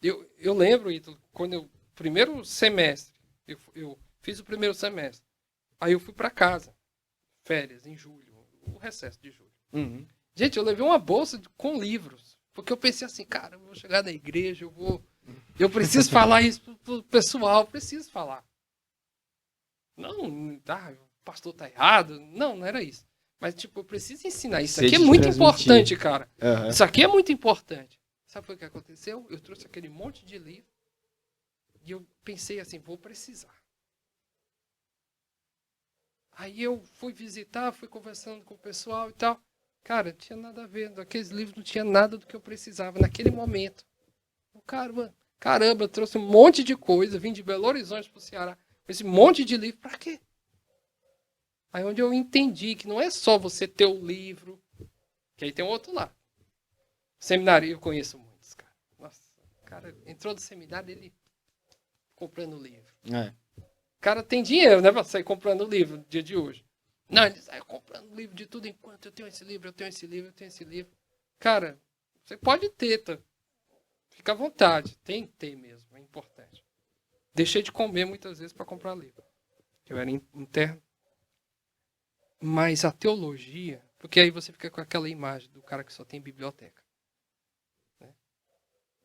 Eu lembro, Ítalo, quando primeiro semestre, eu fiz o primeiro semestre. Aí eu fui para casa, férias, em julho, o recesso de julho. Uhum. Gente, eu levei uma bolsa com livros, porque eu pensei assim, cara, eu vou chegar na igreja, eu preciso falar isso pro pessoal, preciso falar. Não, o pastor tá errado. Não, não era isso. Mas, tipo, eu preciso ensinar. Isso aqui é Sede de muito transmitir. importante, cara. Aham. Isso aqui é muito importante. Sabe o que aconteceu? Eu trouxe aquele monte de livro e eu pensei assim, vou precisar. Aí eu fui visitar, fui conversando com o pessoal e tal. Cara, não tinha nada a ver. Aqueles livros não tinha nada do que eu precisava naquele momento. Caramba, eu trouxe um monte de coisa, vim de Belo Horizonte pro Ceará, com esse monte de livro, pra quê? Aí onde eu entendi que não é só você ter o livro, que aí tem um outro lado. Seminário, eu conheço muitos, cara. Nossa, o cara entrou do seminário, ele comprando livro. É. O cara tem dinheiro, né, pra sair comprando livro no dia de hoje. Não, ele sai comprando livro de tudo enquanto eu tenho esse livro, eu tenho esse livro, eu tenho esse livro. Cara, você pode ter, tá? Fica à vontade. Tem que ter mesmo, é importante. Deixei de comer muitas vezes para comprar livro. Eu era interno. Mas a teologia, porque aí você fica com aquela imagem do cara que só tem biblioteca. Né?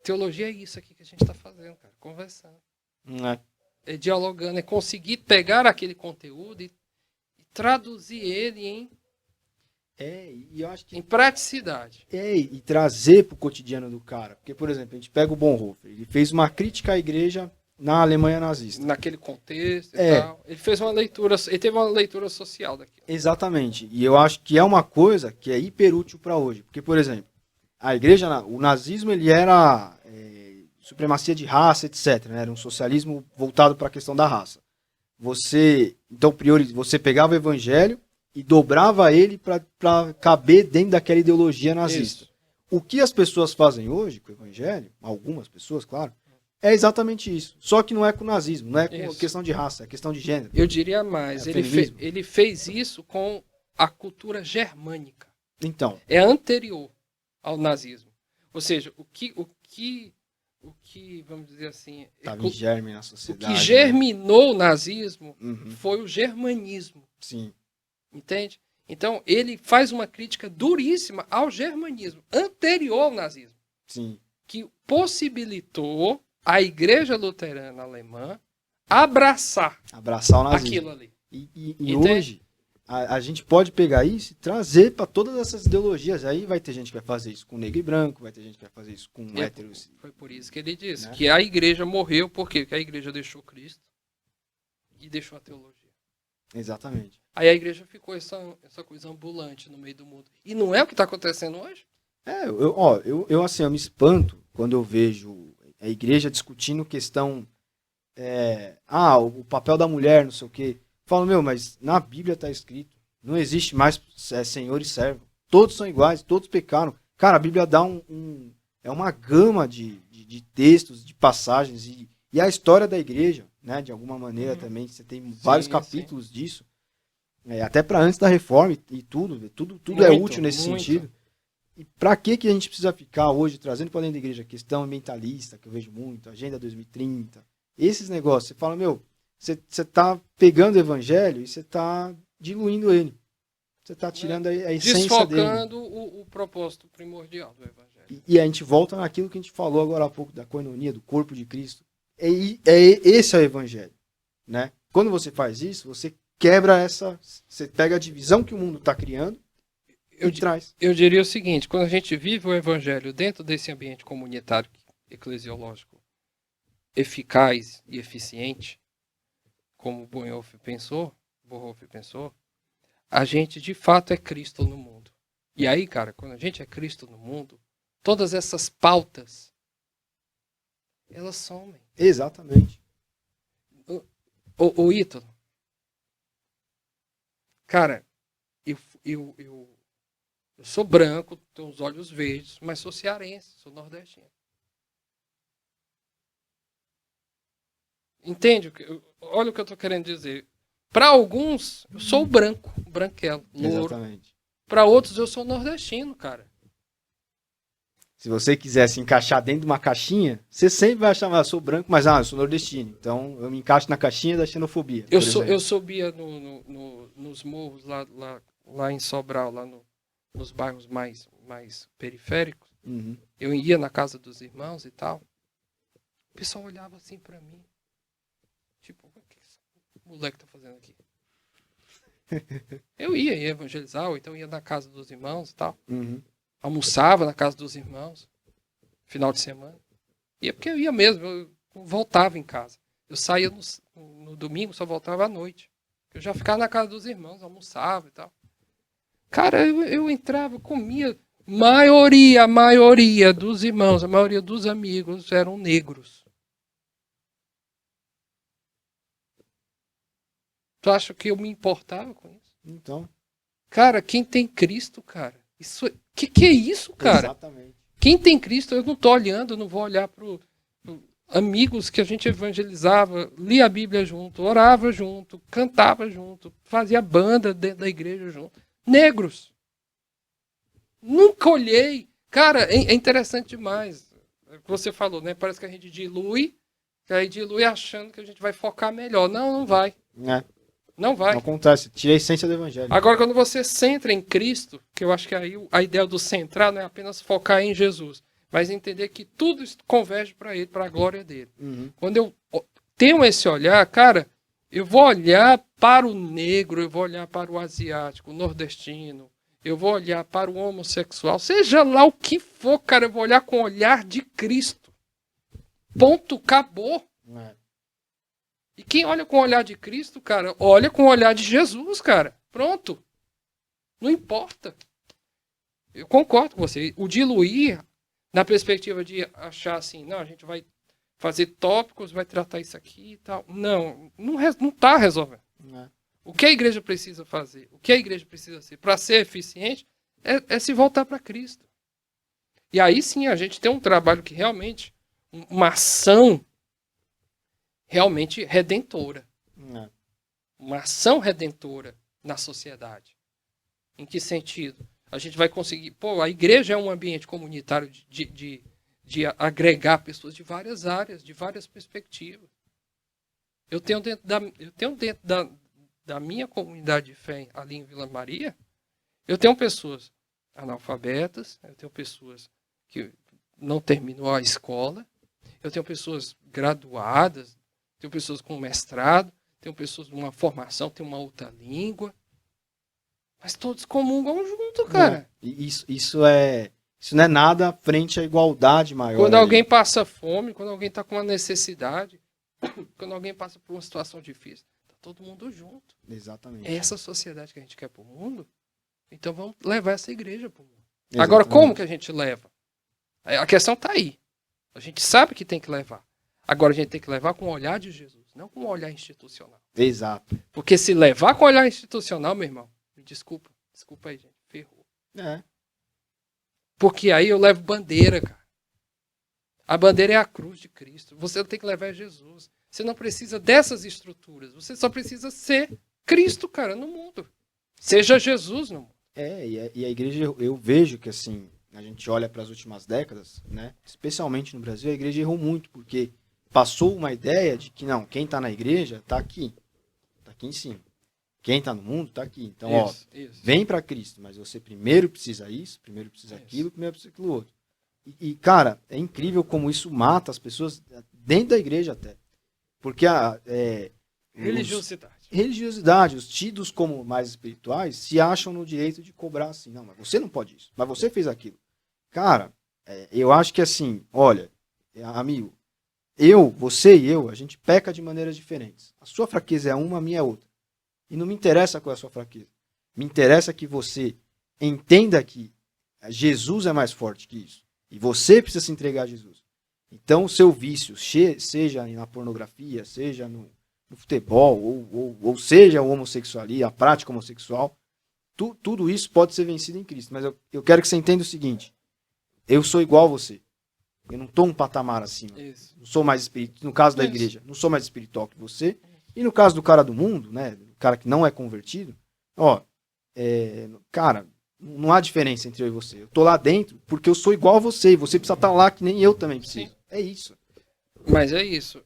Teologia é isso aqui que a gente está fazendo, cara. Conversando. É dialogando, é conseguir pegar aquele conteúdo e traduzir ele E eu acho que em praticidade. e trazer pro cotidiano do cara. Porque, por exemplo, a gente pega o Bonhoeffer, ele fez uma crítica à igreja na Alemanha nazista. Naquele contexto e tal. Ele fez uma leitura, ele teve uma leitura social daquilo. Exatamente. E eu acho que é uma coisa que é hiperútil para hoje. Porque, por exemplo, a igreja, o nazismo, ele era supremacia de raça, etc. Né? Era um socialismo voltado para a questão da raça. Você pegava o evangelho e dobrava ele para caber dentro daquela ideologia nazista. Isso. O que as pessoas fazem hoje com o evangelho, algumas pessoas, claro, é exatamente isso. Só que não é com o nazismo, não é com questão de raça, é questão de gênero. Eu diria mais, ele fez isso com a cultura germânica. Então. É anterior ao nazismo. Ou seja, o que vamos dizer assim, estava em germe na sociedade. O que germinou o nazismo foi o germanismo. Sim. Entende? Então, ele faz uma crítica duríssima ao germanismo, anterior ao nazismo. Sim. Que possibilitou a igreja luterana alemã abraçar o nazismo. Aquilo ali. E hoje, a gente pode pegar isso e trazer para todas essas ideologias. Aí vai ter gente que vai fazer isso com negro e branco, vai ter gente que vai fazer isso com héteros. Foi por isso que ele disse, né? Que a igreja morreu, por quê? Porque a igreja deixou Cristo e deixou a teologia. Exatamente. Aí a igreja ficou essa coisa ambulante no meio do mundo. E não é o que está acontecendo hoje? Eu me espanto quando eu vejo a igreja discutindo questão o papel da mulher, não sei o quê. Falo, mas na Bíblia está escrito, não existe mais senhor e servo. Todos são iguais, todos pecaram. Cara, a Bíblia dá uma gama de textos, de passagens, e a história da igreja, né, de alguma maneira também, você tem vários capítulos disso, até para antes da reforma e tudo muito, é útil nesse sentido. E para que a gente precisa ficar hoje trazendo para dentro da igreja a questão ambientalista, que eu vejo muito, Agenda 2030, esses negócios, você fala, você está pegando o evangelho e você está diluindo ele. Você está tirando a essência desfocando dele. o propósito primordial do evangelho. E a gente volta naquilo que a gente falou agora há pouco, da coinonia, do corpo de Cristo. Esse é o evangelho. Né? Quando você faz isso, você quebra você pega a divisão que o mundo está criando e traz. Eu diria o seguinte, quando a gente vive o evangelho dentro desse ambiente comunitário, eclesiológico, eficaz e eficiente, como Bonhoeffer pensou, a gente de fato é Cristo no mundo. E aí, cara, quando a gente é Cristo no mundo, todas essas pautas, elas somem. Exatamente. O Ítalo, cara, eu sou branco, tenho os olhos verdes, mas sou cearense, sou nordestino. Entende? Olha o que eu estou querendo dizer. Para alguns, eu sou branco, branquelo, louro. Exatamente. Para outros, eu sou nordestino, cara. Se você quiser se encaixar dentro de uma caixinha, você sempre vai achar, eu sou branco, mas eu sou nordestino. Então eu me encaixo na caixinha da xenofobia. Eu subia nos morros lá em Sobral, nos bairros mais periféricos. Uhum. Eu ia na casa dos irmãos e tal. O pessoal olhava assim pra mim. Tipo, o que esse moleque tá fazendo aqui? Eu ia evangelizar, ou então ia na casa dos irmãos e tal. Uhum. Almoçava na casa dos irmãos, final de semana. Ia porque eu ia mesmo, eu voltava em casa. Eu saía no domingo, só voltava à noite. Eu já ficava na casa dos irmãos, almoçava e tal. Cara, eu entrava, comia. A maioria dos irmãos, a maioria dos amigos eram negros. Tu acha que eu me importava com isso? Então. Cara, quem tem Cristo, cara, isso que é isso, cara? Exatamente. Quem tem Cristo, eu não tô olhando, eu não vou olhar pro amigos que a gente evangelizava, lia a Bíblia junto, orava junto, cantava junto, fazia banda dentro da igreja junto. Negros. Nunca olhei. Cara, é interessante demais. Você falou, né? Parece que a gente dilui, que aí dilui achando que a gente vai focar melhor. Não, não vai. É. Não vai. Não acontece. Tira a essência do evangelho. Agora, quando você centra em Cristo, que eu acho que aí a ideia do centrar não é apenas focar em Jesus, mas entender que tudo converge para Ele, para a glória dele. Uhum. Quando eu tenho esse olhar, cara, eu vou olhar para o negro, eu vou olhar para o asiático, o nordestino, eu vou olhar para o homossexual, seja lá o que for, cara, eu vou olhar com o olhar de Cristo. Ponto, acabou. É. E quem olha com o olhar de Cristo, cara, olha com o olhar de Jesus, cara. Pronto. Não importa. Eu concordo com você. O diluir, na perspectiva de achar assim, não, a gente vai fazer tópicos, vai tratar isso aqui e tal. Não está resolvendo. É. O que a igreja precisa fazer, o que a igreja precisa ser para ser eficiente, é se voltar para Cristo. E aí sim a gente tem um trabalho que realmente, uma ação realmente redentora. É. Uma ação redentora na sociedade. Em que sentido? A gente vai conseguir... Pô, a igreja é um ambiente comunitário de agregar pessoas de várias áreas, de várias perspectivas. Eu tenho dentro da minha comunidade de fé ali em Vila Maria, eu tenho pessoas analfabetas, eu tenho pessoas que não terminou a escola, eu tenho pessoas graduadas, tenho pessoas com mestrado, tenho pessoas de uma formação, tem uma outra língua, mas todos comungam junto, cara. Isso não é nada frente à igualdade maior. Quando alguém passa fome, quando alguém está com uma necessidade, quando alguém passa por uma situação difícil, tá todo mundo junto. Exatamente. É essa sociedade que a gente quer para o mundo, então vamos levar essa igreja para o mundo. Exatamente. Agora, como que a gente leva? A questão está aí. A gente sabe que tem que levar. Agora a gente tem que levar com o olhar de Jesus, não com o olhar institucional. Exato. Porque se levar com o olhar institucional, meu irmão, me desculpa aí, gente, ferrou. É. Porque aí eu levo bandeira, cara. A bandeira é a cruz de Cristo. Você tem que levar Jesus. Você não precisa dessas estruturas. Você só precisa ser Cristo, cara, no mundo. Seja Jesus no mundo. E a igreja, eu vejo que assim, a gente olha para as últimas décadas, né? Especialmente no Brasil, a igreja errou muito, porque passou uma ideia de que não, quem está na igreja está aqui em cima. Quem está no mundo está aqui. Então, isso. Vem para Cristo, mas você primeiro precisa isso, primeiro precisa aquilo, primeiro precisa aquilo outro. E, cara, é incrível como isso mata as pessoas dentro da igreja até. Porque religiosidade, os tidos como mais espirituais, se acham no direito de cobrar assim. Não, mas você não pode isso, mas você fez aquilo. Cara, eu acho que assim, olha, amigo, você e eu, a gente peca de maneiras diferentes. A sua fraqueza é uma, a minha é outra. E não me interessa qual é a sua fraqueza. Me interessa que você entenda que Jesus é mais forte que isso. E você precisa se entregar a Jesus. Então, o seu vício, seja na pornografia, seja no futebol, ou seja o homossexualismo, a prática homossexual, tudo isso pode ser vencido em Cristo. Mas eu quero que você entenda o seguinte. Eu sou igual a você. Eu não estou um patamar acima. Isso. Não sou mais espiritual. No caso da igreja, não sou mais espiritual que você. E no caso do cara do mundo, né, o cara que não é convertido, cara, Não há diferença entre eu e você. Eu tô lá dentro porque eu sou igual a você e você precisa estar lá que nem eu também preciso. Sim. É isso. Mas é isso.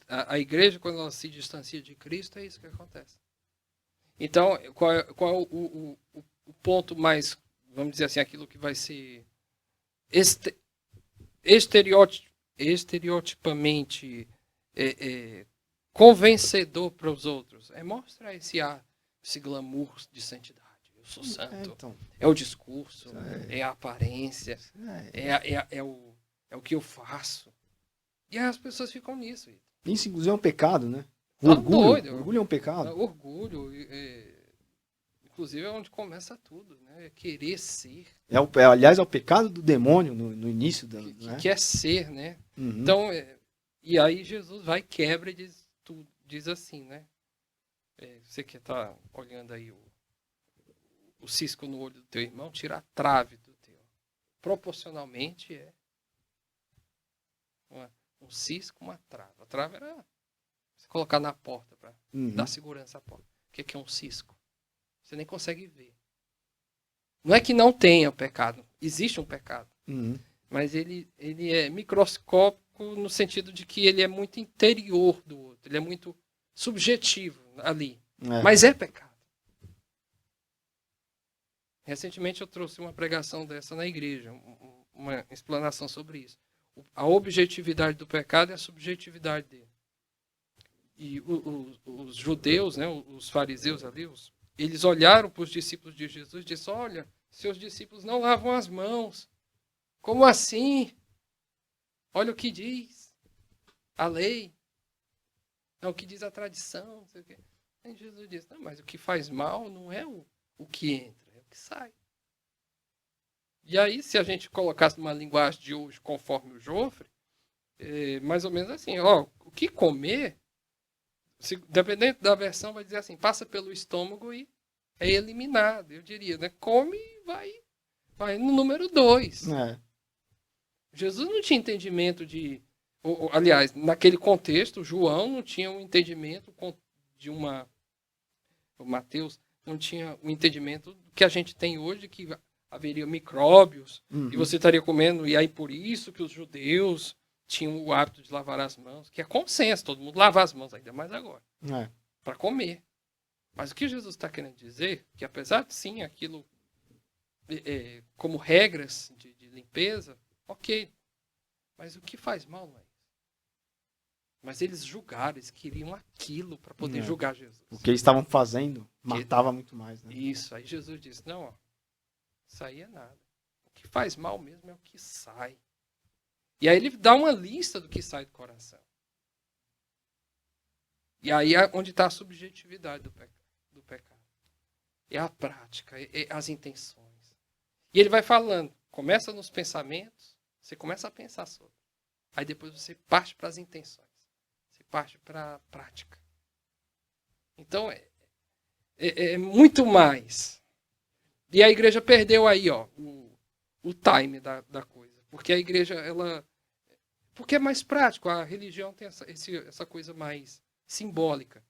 A igreja, quando ela se distancia de Cristo, é isso que acontece. Então, qual é o ponto mais, vamos dizer assim, aquilo que vai ser estereotipamente convencedor para os outros? É mostrar esse glamour de santidade. Eu sou santo. Então, É o discurso, é. é a aparência, é o que eu faço. E aí as pessoas ficam nisso. Isso, inclusive, é um pecado, né? Tá Orgulho. doido. Orgulho é um pecado. Orgulho, inclusive, é onde começa tudo, né? É querer ser. Aliás, é o pecado do demônio no início da. Que Né? quer ser, né? Uhum. Então, e aí Jesus vai, quebra e diz assim, né? Você que está olhando aí o cisco no olho do teu irmão, tira a trave do teu. Proporcionalmente é um cisco, uma trave. A trave era você colocar na porta para dar segurança à porta. O que é um cisco? Você nem consegue ver. Não é que não tenha pecado. Existe um pecado. Mas ele é microscópico no sentido de que ele é muito interior do outro. Ele é muito subjetivo ali. Mas é pecado. Recentemente eu trouxe uma pregação dessa na igreja. Uma explanação sobre isso. A objetividade do pecado é a subjetividade dele. E os judeus, né, os fariseus ali, eles olharam para os discípulos de Jesus e disseram, olha, seus discípulos não lavam as mãos. Como assim? Olha o que diz a lei. Não, o que diz a tradição. Não sei o quê. Aí Jesus diz, não, mas o que faz mal não é o que entra, é o que sai. E aí, se a gente colocasse numa linguagem de hoje, conforme o Joffre, mais ou menos assim, o que comer, dependendo da versão, vai dizer assim, passa pelo estômago e é eliminado, eu diria, né? Come e vai no número 2. Jesus não tinha entendimento aliás, naquele contexto, João não tinha um entendimento de o Mateus não tinha o entendimento que a gente tem hoje, que haveria micróbios, e você estaria comendo, e aí por isso que os judeus tinham o hábito de lavar as mãos, que é consenso, todo mundo lava as mãos, ainda mais agora, para comer. Mas o que Jesus está querendo dizer, que apesar de sim aquilo como regras de limpeza, ok, mas o que faz mal não é isso. Mas eles julgaram, eles queriam aquilo para poder julgar Jesus. O que eles estavam fazendo matava muito mais, né? Isso, aí Jesus disse, não, isso aí é nada. O que faz mal mesmo é o que sai. E aí ele dá uma lista do que sai do coração. E aí é onde está a subjetividade do pecado. É a prática, é as intenções. E ele vai falando, começa nos pensamentos, você começa a pensar sobre. Aí depois você parte para as intenções. Você parte para a prática. Então, é muito mais. E a igreja perdeu aí, o time da coisa. Porque a igreja, porque é mais prático. A religião tem essa coisa mais simbólica.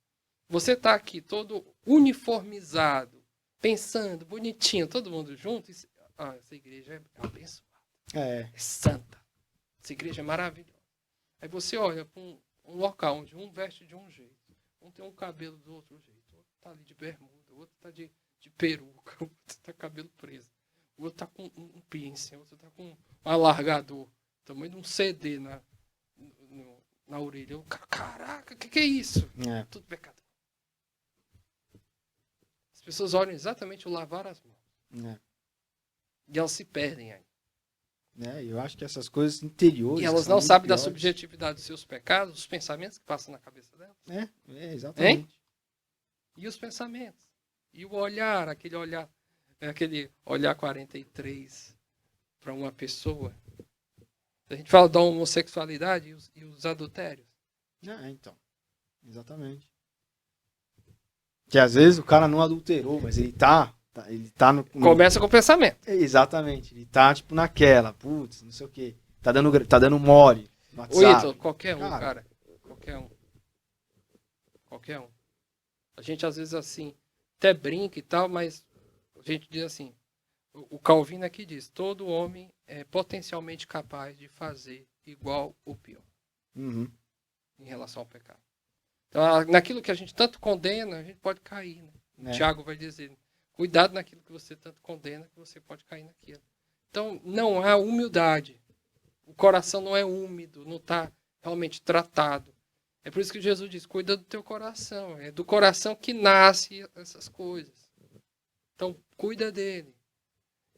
Você está aqui todo uniformizado, pensando, bonitinho, todo mundo junto. Essa igreja é abençoada. É santa. Essa igreja é maravilhosa. Aí você olha para um local onde um veste de um jeito, um tem um cabelo do outro jeito, o outro está ali de bermuda, o outro está de peruca, o outro está cabelo preso, o outro está com um piercing, o outro está com um alargador, tamanho de um CD na orelha. Caraca, o que é isso? Tudo pecador. As pessoas olham exatamente o lavar as mãos. E elas se perdem aí. Eu acho que essas coisas interiores. E elas não sabem da subjetividade dos seus pecados, dos pensamentos que passam na cabeça delas. Exatamente. E os pensamentos. E o olhar, aquele olhar 43 para uma pessoa. A gente fala da homossexualidade e os adultérios. Então. Exatamente. Que às vezes o cara não adulterou, mas ele tá no... Começa com o pensamento. Exatamente. Ele tá, tipo, naquela, putz, não sei o quê. Tá dando mole no WhatsApp. Ítalo, qualquer um, cara. Qualquer um. A gente, às vezes, assim, até brinca e tal, mas a gente diz assim, O Calvino aqui diz, todo homem é potencialmente capaz de fazer igual ou pior Uhum. em relação ao pecado. Então, naquilo que a gente tanto condena, a gente pode cair. Né? É. Tiago vai dizer, cuidado naquilo que você tanto condena, que você pode cair naquilo. Então, não há humildade. O coração não é úmido, não está realmente tratado. É por isso que Jesus diz, cuida do teu coração. É do coração que nasce essas coisas. Então, cuida dele.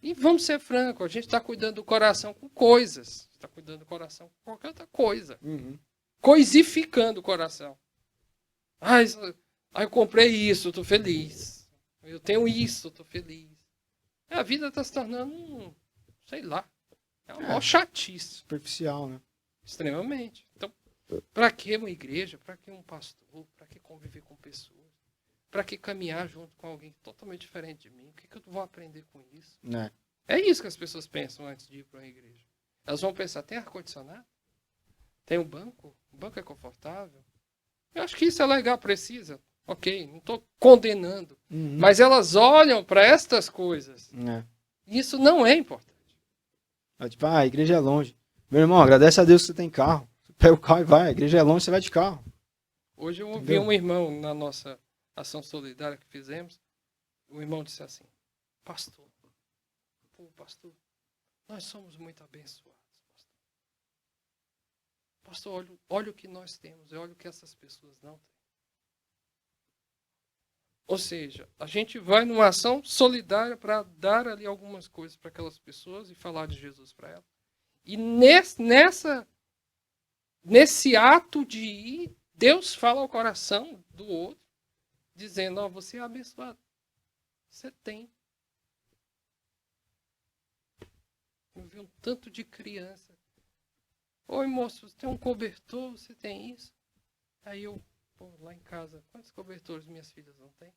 E vamos ser francos, a gente está cuidando do coração com coisas. Está cuidando do coração com qualquer outra coisa. Uhum. Coisificando o coração. Ah, eu comprei isso, estou feliz. Eu tenho isso, estou feliz. A vida está se tornando, sei lá, é uma maior chatice. Superficial, né? Extremamente. Então, para que uma igreja? Para que um pastor? Para que conviver com pessoas? Para que caminhar junto com alguém totalmente diferente de mim? O que eu vou aprender com isso? É isso que as pessoas pensam antes de ir para uma igreja. Elas vão pensar, tem ar-condicionado? Tem um banco? O banco é confortável? Eu acho que isso é legal, precisa. Ok, não estou condenando. Uhum. Mas elas olham para estas coisas. E isso não é importante. Tipo, a igreja é longe. Meu irmão, agradece a Deus que você tem carro. Você pega o carro e vai. A igreja é longe, você vai de carro. Hoje eu ouvi um irmão na nossa ação solidária que fizemos. O irmão disse assim, pastor, nós somos muito abençoados. Pastor, olha o que nós temos e olha o que essas pessoas não têm. Ou seja, a gente vai numa ação solidária para dar ali algumas coisas para aquelas pessoas e falar de Jesus para elas. E nesse ato de ir, Deus fala ao coração do outro, dizendo, ó, você é abençoado. Você tem. Eu vi um tanto de criança. Oi, moço, você tem um cobertor? Você tem isso? Aí eu, lá em casa, quantos cobertores minhas filhas não têm?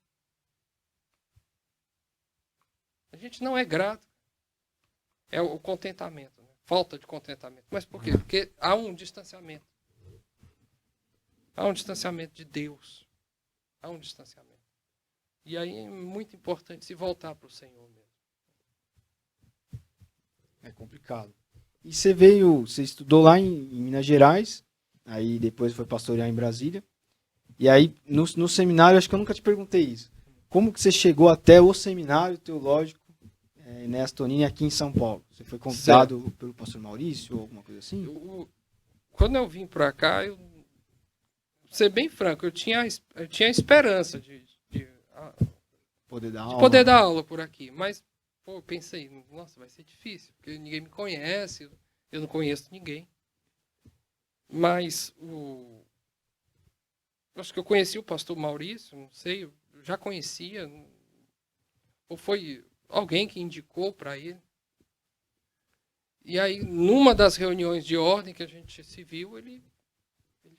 A gente não é grato. É o contentamento, né? Falta de contentamento. Mas por quê? Porque há um distanciamento. Há um distanciamento de Deus. Há um distanciamento. E aí é muito importante se voltar para o Senhor mesmo. É complicado. E você estudou lá em Minas Gerais, aí depois foi pastorear em Brasília. E aí, no seminário, acho que eu nunca te perguntei isso. Como que você chegou até o seminário teológico Enéas Tonini aqui em São Paulo? Você foi convidado pelo pastor Maurício ou alguma coisa assim? Quando eu vim para cá, vou ser bem franco, eu tinha esperança de poder dar aula por aqui. Mas, eu pensei, nossa, vai ser difícil, porque ninguém me conhece, eu não conheço ninguém. Mas, acho que eu conheci o pastor Maurício, não sei, eu já conhecia, ou foi alguém que indicou para ele. E aí, numa das reuniões de ordem que a gente se viu, ele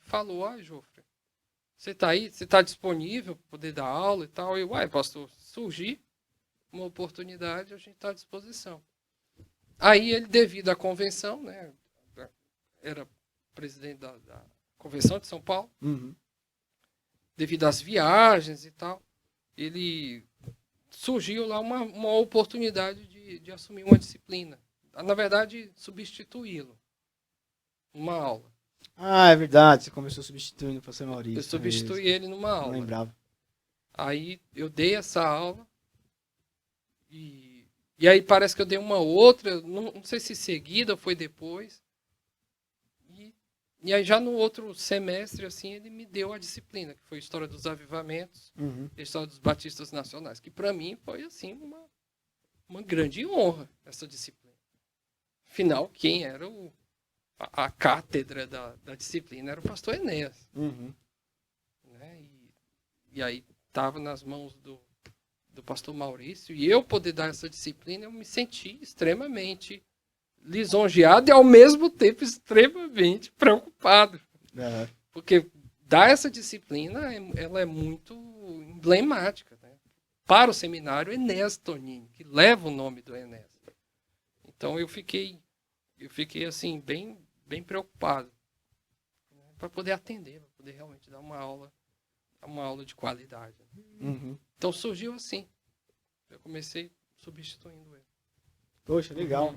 falou, Jofre, você está aí? Você está disponível para poder dar aula e tal? Eu, pastor, surgir uma oportunidade, a gente está à disposição. Aí ele, devido à convenção, né, era presidente da Convenção de São Paulo, devido às viagens e tal, ele surgiu lá uma oportunidade de assumir uma disciplina. Na verdade, substituí-lo. Uma aula. É verdade. Você começou substituindo o pastor Maurício. Eu substituí ele numa aula. Não lembrava. Aí eu dei essa aula e aí parece que eu dei uma outra, não sei se seguida ou foi depois. E aí já no outro semestre, assim, ele me deu a disciplina, que foi a História dos Avivamentos, a História dos Batistas Nacionais, que para mim foi, assim, uma grande honra, essa disciplina. Afinal, quem era a cátedra da disciplina era o pastor Enéas. Né? E aí estava nas mãos do pastor Maurício, e eu poder dar essa disciplina, eu me senti extremamente lisonjeado e, ao mesmo tempo, extremamente preocupado. Porque dar essa disciplina, ela é muito emblemática, né? Para o seminário Enéas Tonini, que leva o nome do Enéas. Então, eu fiquei assim, bem, bem preocupado, né? Para poder atender, para poder realmente dar uma aula de qualidade. Então, surgiu assim. Eu comecei substituindo ele. Poxa, legal.